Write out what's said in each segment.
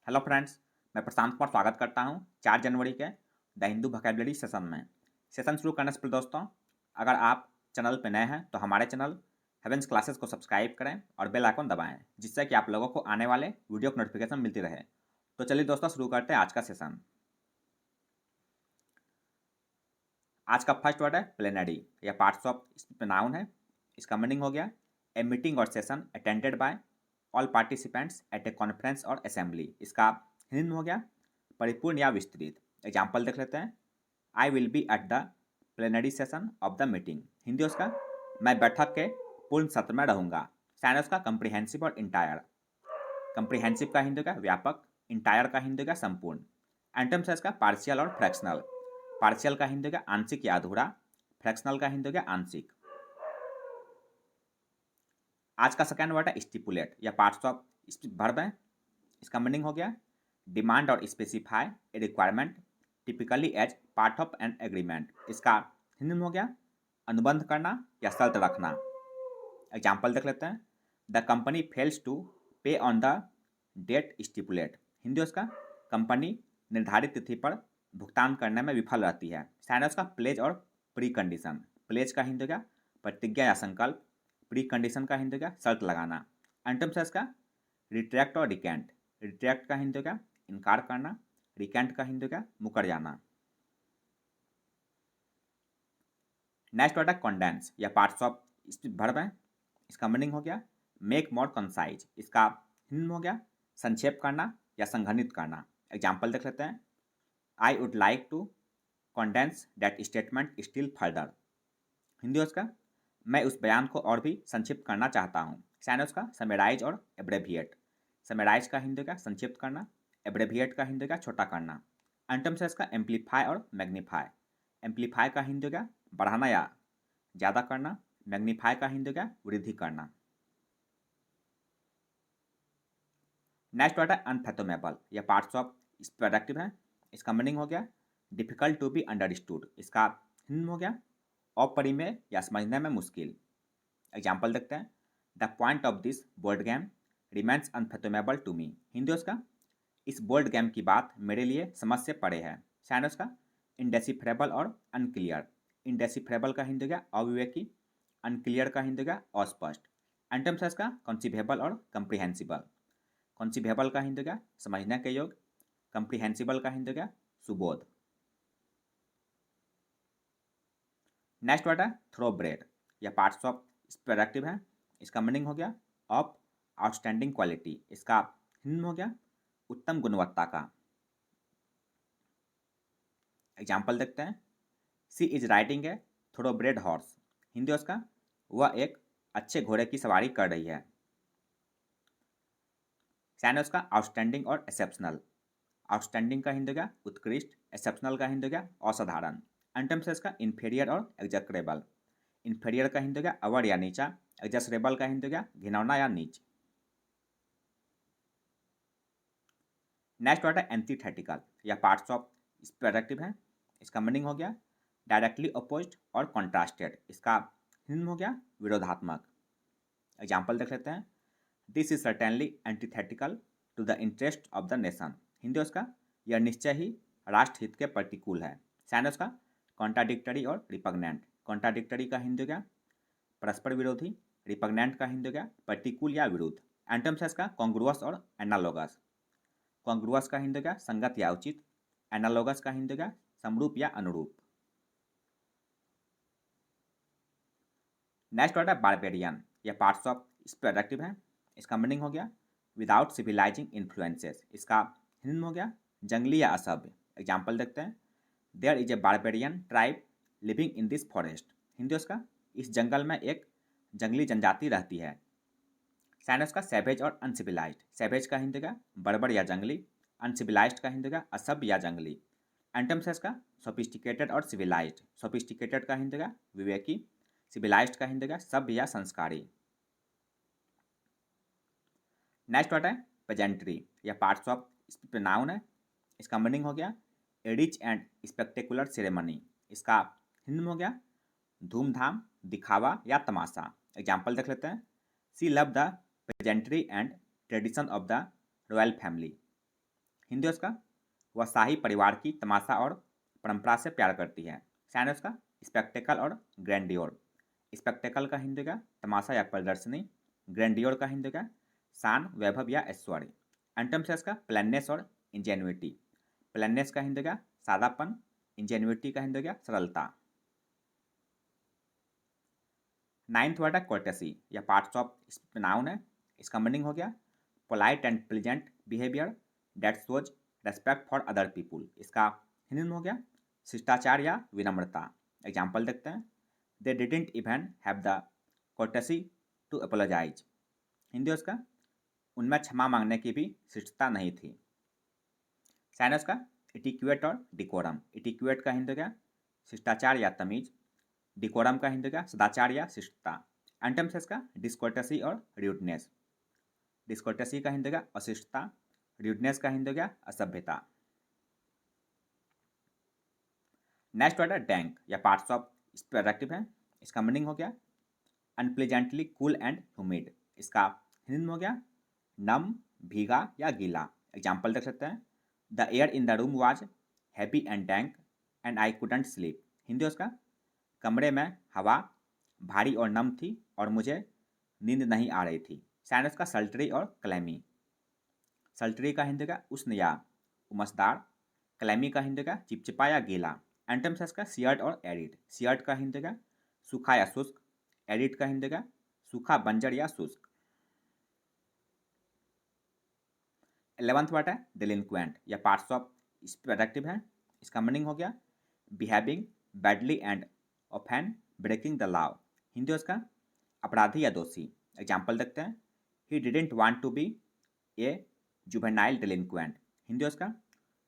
Hello friends, मैं प्रशांत कुमार स्वागत करता हूं 4 जनवरी के द हिंदू वोकैबुलरी सेशन में। सेशन शुरू करने से पहले दोस्तों, अगर आप चैनल पर नए हैं तो हमारे चैनल हेवेंस क्लासेस को सब्सक्राइब करें और बेल आइकन दबाएं, जिससे कि आप लोगों को आने वाले वीडियो की नोटिफिकेशन मिलती रहे। तो चलिए दोस्तों, शुरू करते हैं आज का सेशन। आज का फर्स्ट वर्ड है प्लेनरी। यह पार्ट्स ऑफ नाउन है। इसका मीनिंग हो गया ए मीटिंग और session attended by all participants at a conference और असेंबली। इसका हिंदी में हो गया परिपूर्ण या विस्तृत। एग्जाम्पल देख लेते हैं। I will be at the plenary session of the meeting. Hindi उसका मैं बैठक के पूर्ण सत्र में रहूंगा। साइन उसका कंप्रीहेंसिव और इंटायर। कंप्रीहेंसिव का हिंदी का व्यापक, इंटायर का हिंदी का संपूर्ण। एंटम्स है इसका पार्शियल और फ्रैक्शनल। पार्शियल का हिंदी का आंशिक या अधूरा, फ्रैक्शनल का हिंदी का आंशिक। आज का सेकंड वर्ड है स्टिपुलेट या पार्ट्स ऑफ वर्ब है। इसका मीनिंग हो गया डिमांड और specify a requirement typically as part of an agreement. इसका हिंदी में हो गया अनुबंध करना या शर्त रखना। एग्जाम्पल देख लेते हैं। The company fails to pay on the date stipulate. Hindi उसका कंपनी निर्धारित तिथि पर भुगतान करने में विफल रहती है। साइन उसका प्लेज और प्री कंडीशन। प्लेज का हिंदी का प्रतिज्ञा या संकल्प, प्री कंडीशन का हिंदी का शर्त लगाना। एंटम्स है इसका रिट्रैक्ट और रिकेंट। रिट्रैक्ट का हिंदी का इनकार करना, रिकेंट का हिंदी का मुकर जाना। नेक्स्ट वर्ड है कंडेंस या पार्ट्स ऑफ वर्ब है। इसका मीनिंग हो गया मेक मोर कंसाइज। इसका हिंदी में हो गया संक्षेप करना या संघनित करना। एग्जाम्पल देख लेते हैं। I would like to condense that statement still further. Hindi उसका मैं उस बयान को और भी संक्षिप्त करना चाहता हूँ। साइन उसका समेराइज और एब्रेविएट। समेराइज का हिंदी का संक्षिप्त करना, एब्रेविएट का हिंदी का छोटा करना। एंटम्स है इसका एम्पलीफाई और मैग्नीफाई। एम्पलीफाई का हिंदी का बढ़ाना या ज़्यादा करना, मैग्नीफाई का हिंदी का वृद्धि करना। नेक्स्ट वर्ड है अनफेथोमेबल या पार्ट्स ऑफ प्रोडक्टिव है। इसका मीनिंग हो गया डिफिकल्ट टू बी अंडरस्टूड। इसका हिंदी में हो गया अपरिमेय या समझने में मुश्किल। एग्जाम्पल देखते हैं। The point of this board game remains unfathomable to me. Hindi उसका इस बोर्ड गेम की बात मेरे लिए समझ से परे है। साइन उसका इनडेसिफरेबल और अनक्लियर। इनडेसिफरेबल का हिंदी का अविवेकी, अनक्लियर का हिंदी का अस्पष्ट। एंटम्स है इसका कॉन्सिवेबल और कंप्रीहेंसिबल। कॉन्सिवेबल का हिंदी का समझने के योग्य, कंप्रीहेंसिबल का हिंदी का सुबोध। नेक्स्ट वर्ड है थ्रोब्रेड या पार्ट्स ऑफ प्रोडक्टिव है। इसका मीनिंग हो गया ऑफ आउटस्टैंडिंग क्वालिटी। इसका हिंदी में हो गया उत्तम गुणवत्ता का। एग्जाम्पल देखते हैं। She is riding a thoroughbred horse. Hindi उसका वह एक अच्छे घोड़े की सवारी कर रही है। साइन उसका आउटस्टैंडिंग और एक्सेप्शनल। आउटस्टैंडिंग का हिंदी का उत्कृष्ट, एक्सेप्शनल का हिंदी का असाधारण। एंटम्स है इसका इन्फीरियर और एग्जक्रेबल। इन्फीरियर का हिंदी का अवर या नीचा, एग्जस्रेबल का हिंदी का घिनौना या नीच। नेक्स्ट वर्ड है एंटीथेटिकल या पार्ट्स ऑफ प्रोडक्टिव है। इसका मीनिंग हो गया डायरेक्टली अपोजिट और कॉन्ट्रास्टेड। इसका हिंदी में हो गया विरोधात्मक। एग्जाम्पल देख लेते हैं। This is certainly antithetical to the interest of the nation. Hindi उसका यह निश्चय ही राष्ट्रहित के प्रतिकूल है। साइन उसका कॉन्ट्राडिक्टरी और रिपग्नेंट। कॉन्ट्राडिक्टरी का हिंदी का परस्पर विरोधी, रिपग्नेंट का हिंदी का प्रतिकूल या विरुद्ध। एंटम्स है इसका कॉन्ग्रुअस और एनालोगस। कॉन्ग्रुअस का हिंदी का संगत या उचित, एनालोगस का हिंदी का समरूप या अनुरूप। नेक्स्ट वर्ड है बारबेरियन या पार्ट्स ऑफ प्रोडक्टिव है। इसका मीनिंग हो गया विदाउट सिविलाइजिंग इन्फ्लुएंसेस। इसका हिंदी में हो गया जंगली या असभ्य। एग्जाम्पल देखते हैं। There is a barbarian tribe living in this forest. Hindi उसका इस जंगल में एक जंगली जनजाति रहती है। साइन उसका सैवेज और अनसिविलाइज्ड। सैवेज का हिंदी का बर्बर या जंगली, अनसिविलाइज्ड का हिंदी का असभ्य या जंगली। एंटम्स है इसका सोफिस्टिकेटेड और सिविलाइज्ड। सोफिस्टिकेटेड का हिंदी का विवेकी, सिविलाइज्ड का हिंदी का सभ्य या संस्कारी। नेक्स्ट वर्ड है पेजेंट्री या पार्ट्स ऑफ नाउन है। इसका मीनिंग हो गया ए रिच एंड स्पेक्टेकुलर सेरेमनी। इसका हिंदी में हो गया धूमधाम, दिखावा या तमाशा। एग्जाम्पल देख लेते हैं। She love the pageantry and tradition of the royal family. Hindi उसका वह शाही परिवार की तमाशा और परंपरा से प्यार करती है। साइन उसका स्पेक्टेकल और ग्रैंडियोर। स्पेक्टेकल का हिंदी का तमाशा या प्रदर्शनी। ग्रैंडियोर का हिंदी का शान, वैभव या ऐश्वर्य। एंटम्स है इसका प्लेननेस और इंजेन्युइटी। प्लेननेस का हिंदी का सादापन। इंजेन्युइटी का हिंदी का सरलता। नाइन्थ वर्ड है कोर्टेसी या पार्ट्स ऑफ नाउन है। इसका मीनिंग हो गया polite and pleasant behaviour that shows respect for other people. इसका हिंदी में हो गया शिष्टाचार या विनम्रता। एग्जाम्पल देखते हैं। They didn't even have the courtesy to apologise. Hindi उसका उनमें क्षमा मांगने की भी शिष्टता नहीं थी। साइनस का इटिक्वेट और डिकोरम। इटिक्वेट का हिंदी क्या शिष्टाचार या तमीज। डिकोरम का हिंदी क्या सदाचार या शिष्टता। एंटम्स इसका डिस्कोर्टेसी और र्यूडनेस। डिस्कोर्टेसी का हिंदी क्या अशिष्टता। र्यूडनेस का हिंदी क्या असभ्यता। नेक्स्ट वर्ड है डैंक या पार्ट्स ऑफ एडजेक्टिव है। इसका मीनिंग हो गया अनप्लीजेंटली कूल एंड ह्यूमिड। इसका हिंदी में हो गया नम, भीगा या गीला। एग्जाम्पल देख सकते हैं। The air in the room was heavy and dank and I couldn't sleep. Hindi उसका कमरे में हवा भारी और नम थी और मुझे नींद नहीं आ रही थी। साइनस का सल्टरी और क्लैमी। सल्टरी का हिंदी का उष्ण या उमसदार। क्लैमी का हिंदी का चिपचिपा या गीला। एंटम्स का सियर्ट और एरिड। सियर्ट का हिंदी का सूखा या शुष्क। एरिड का हिंदी का सूखा, बंजर या शुष्क। 11th वर्ड है डिलिंक्वेंट या पार्ट्स ऑफ एडजेक्टिव है। इसका मीनिंग हो गया behaving badly and often breaking the law. Hindi उसका अपराधी या दोषी। एग्जाम्पल देखते हैं। He didn't want to be a juvenile delinquent. Hindi उसका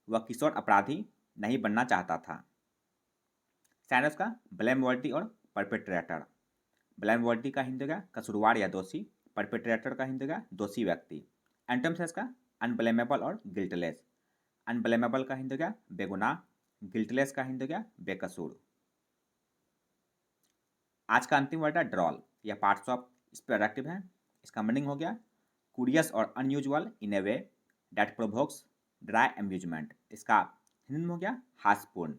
वह किशोर अपराधी नहीं बनना चाहता था। साइनस का ब्लेमवर्दी और परपेट्रेटर। ब्लेमवर्दी का हिंदी का कसूरवार या दोषी। परपेट्रेटर का हिंदी का दोषी व्यक्ति। एंटम्स है इसका अनब्लेमेबल और गिल्टलेस। अनब्लेमेबल का हिंदी का बेगुनाह। गिल्टलेस का हिंदी का बेकसूर। आज का अंतिम वर्ड है ड्रॉल या पार्ट्स ऑफ एडजेक्टिव है। इसका मीनिंग हो गया कुरियस और unusual in a way that provokes dry amusement. इसका हिंदी में हो गया हास्यपूर्ण।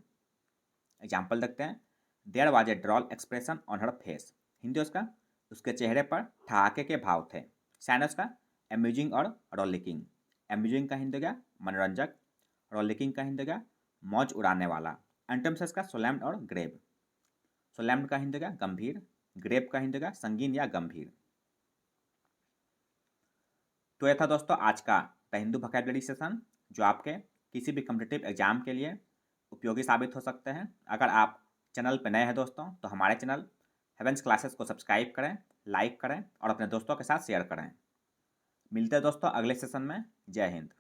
एग्जाम्पल देखते हैं। There was a droll expression on her face. Hindi उसका उसके चेहरे पर ठहाके के भाव थे। साइनस का अम्यूजिंग और रोलिकिंग। अम्यूजिंग का हिंदी का मनोरंजक। रोलिकिंग का हिंदी का मौज उड़ाने वाला। एंटम्स का सोलैम्ड और ग्रेव। सोलैम्ड का हिंदी का गंभीर। ग्रेव का हिंदी का संगीन या गंभीर। तो यह था दोस्तों आज का द हिंदू वोकैबुलरी सेशन जो आपके किसी भी कॉम्पिटिटिव एग्जाम के लिए उपयोगी साबित हो सकते हैं। अगर आप चैनल पर नए हैं दोस्तों तो हमारे चैनल हेवेंस क्लासेस को सब्सक्राइब करें, लाइक करें और अपने दोस्तों के साथ शेयर करें। मिलते हैं दोस्तों अगले सेशन में। जय हिंद।